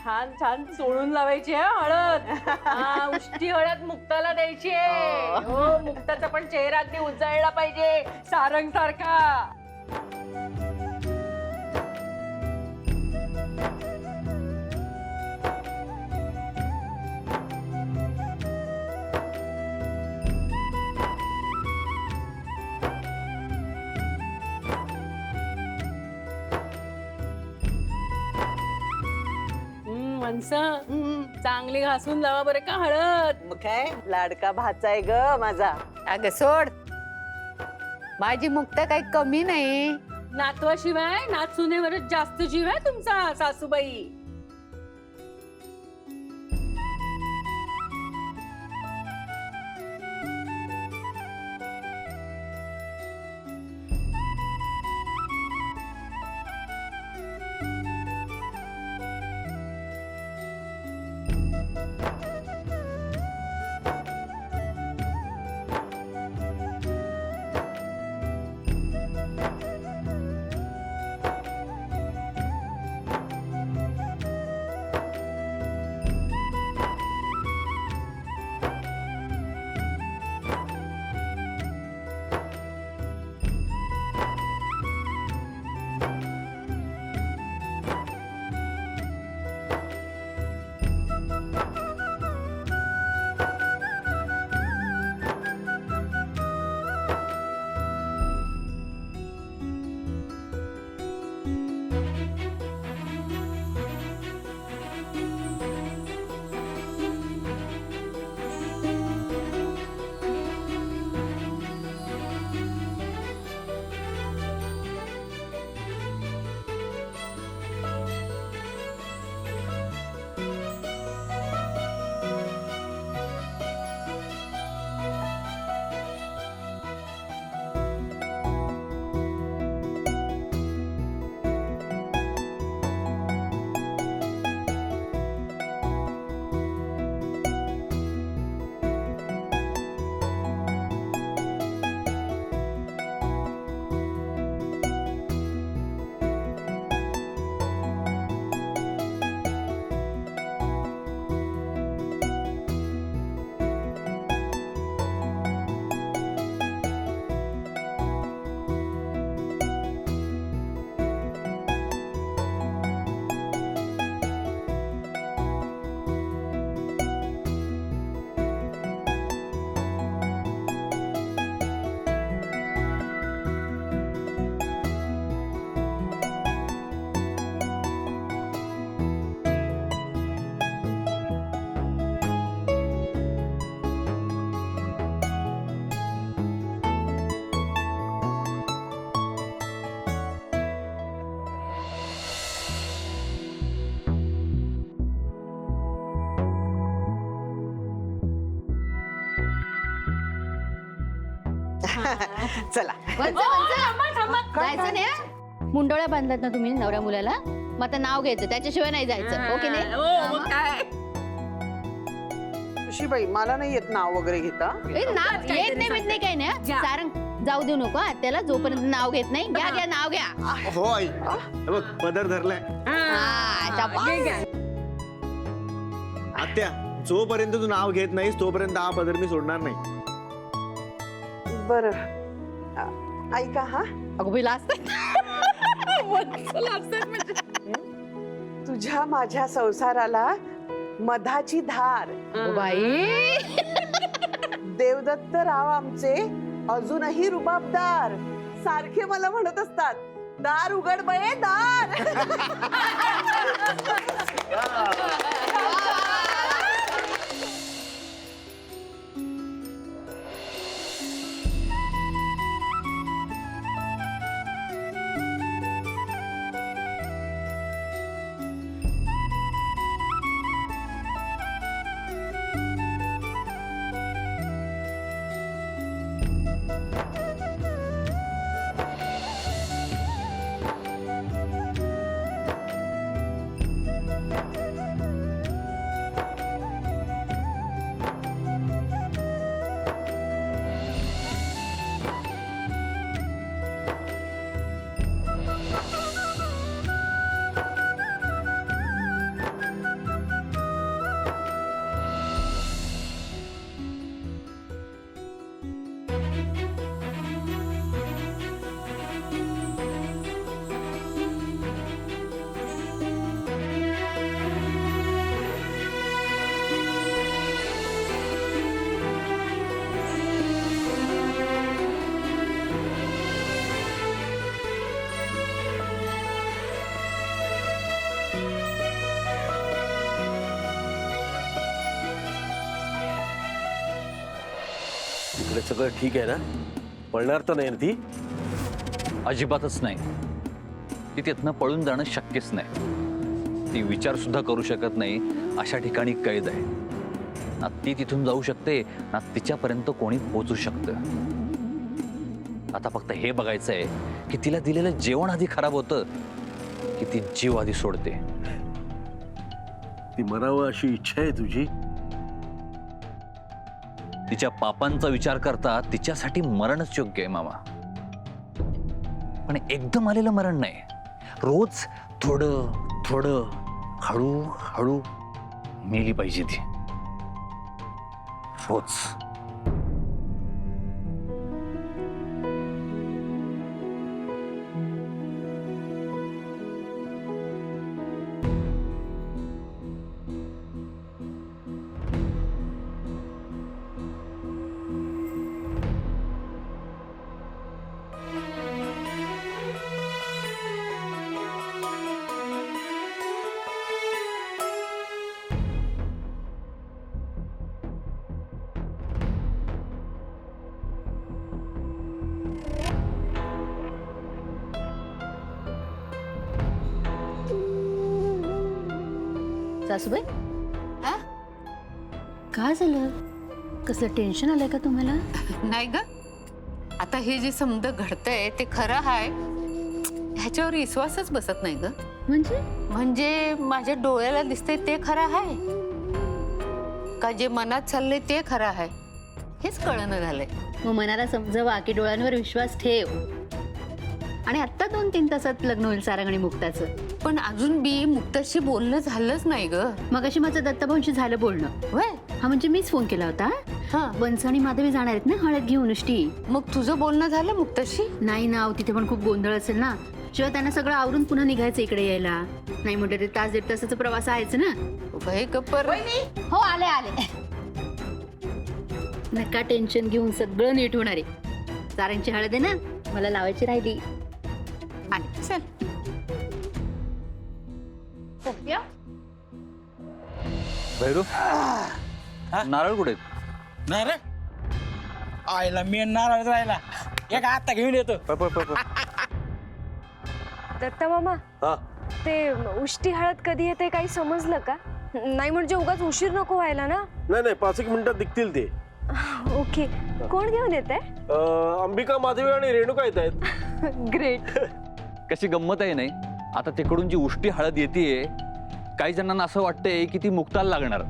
छान छान चोळून लावायची आहे हळद. हा, उष्टी हळद मुक्ताला द्यायची आहे. हो, मुक्ताचा पण चेहरा अगदी उजळला पाहिजे सारंग सारखा. माणसं चांगली घासून लावा बरं का हळद. मग काय लाडका भाचा आहे ग माझा. अगं सोड, माझी मुक्ता काही कमी नाही. नातवाशिवाय नातसुनेवरच जास्त जीव आहे तुमचा सासूबाई. चला जायचं नाही हं? मुंडोळ्या बांधलात ना तुम्ही नवऱ्या मुलाला, मग आता नाव घ्यायचं, त्याच्याशिवाय नाही जायचं. ओके नाही? हो, मग काय. बाई मला नाही येत नाव वगैरे घेता. नाव येत नाही बीत नाही काही नाही हं? सारंग जाऊ देऊ नको हं? त्याला जोपर्यंत नाव घेत नाही. घ्या घ्या नाव घ्या. हो आई, हे बघ पदर धरलाय. हा, शाबास. आत्या, जोपर्यंत तू नाव घेत नाहीस तोपर्यंत हा पदर मी सोडणार नाही. बर ऐका हा, अगो बाई लाजतात. तुझ्या माझ्या संसाराला मधाची धार. अगो बाई देवदत्त राव आमचे अजूनही रुबाबदार सारखे मला म्हणत असतात, दार उघड बये दार. तिकडे सगळं ठीक आहे ना? पळणार तर नाही ना ती? अजिबातच नाही. ती तिथनं पळून जाणं शक्यच नाही. ती विचार सुद्धा करू शकत नाही अशा ठिकाणी कैद आहे. ना ती तिथून जाऊ शकते ना तिच्यापर्यंत कोणी पोहोचू शकतं. आता फक्त हे बघायचंय की तिला दिलेलं जेवण आधी खराब होतं की ती जीव आधी सोडते. ती मरावं अशी इच्छा आहे तुझी? तिच्या पापांचा विचार करता तिच्यासाठी मरणच योग्य आहे मामा. पण एकदम आलेलं मरण नाही. रोज थोडं थोडं हळूहळू मेली पाहिजे ती. रोज. सासूबाई काय झालं? कसलं टेन्शन आलंय का तुम्हाला? नाही ग, आता हे जे समजा घडतंय ते खरं आहे ह्याच्यावर विश्वासच बसत नाही ग. म्हणजे माझ्या डोळ्याला दिसतंय ते खरं आहे का जे मनात चाललंय ते खरं आहे हेच कळणं झालंय. मग मनाला समजवा की डोळ्यांवर विश्वास ठेव. आणि आत्ता 2-3 तासात लग्न होईल सारंग आणि मुक्ताचं. पण अजून बी मुक्ताशी बोलणं झालंच नाही ग. मग अशी माझं दत्ताभाऊंशी झालं बोलणं. वय हा म्हणजे मीच फोन केला होता. हा, बन्स आणि माधवी जाणार आहेत ना हळद घेऊन नुसती. मग तुझं बोलणं झालं मुक्ताशी? नाही ना, तिथे पण खूप गोंधळ असेल ना. शिवाय त्यांना सगळं आवरून पुन्हा निघायचं इकडे यायला. नाही म्हणजे ते 1-1.5 तासाचा प्रवास आहेच ना. वय गप्पर. हो आले आले. नका टेन्शन घेऊन, सगळं नीट होणार आहे. सारंगची हळद आहे ना, मला लावायची राहिली. आले चल. भैरू नारळ कुठे? नाही रे आईला मी नारळ राहिला एक आता घेऊन येतो. दत्ता मामा, हा, ते उष्टी हळद कधी येते काही समजलं का? नाही म्हणजे उगाच उशीर नको व्हायला ना. नाही 5-1 मिनिटात दिसतील ते. ओके, कोण घेऊन येते? अंबिका, माधवी आणि रेणुका येत आहेत. ग्रेट. कशी गंमत आहे नाही. आता तिकडून जी उष्टी हळद येते काही जणांना असं वाटतंय की ती मुक्ताला लागणार.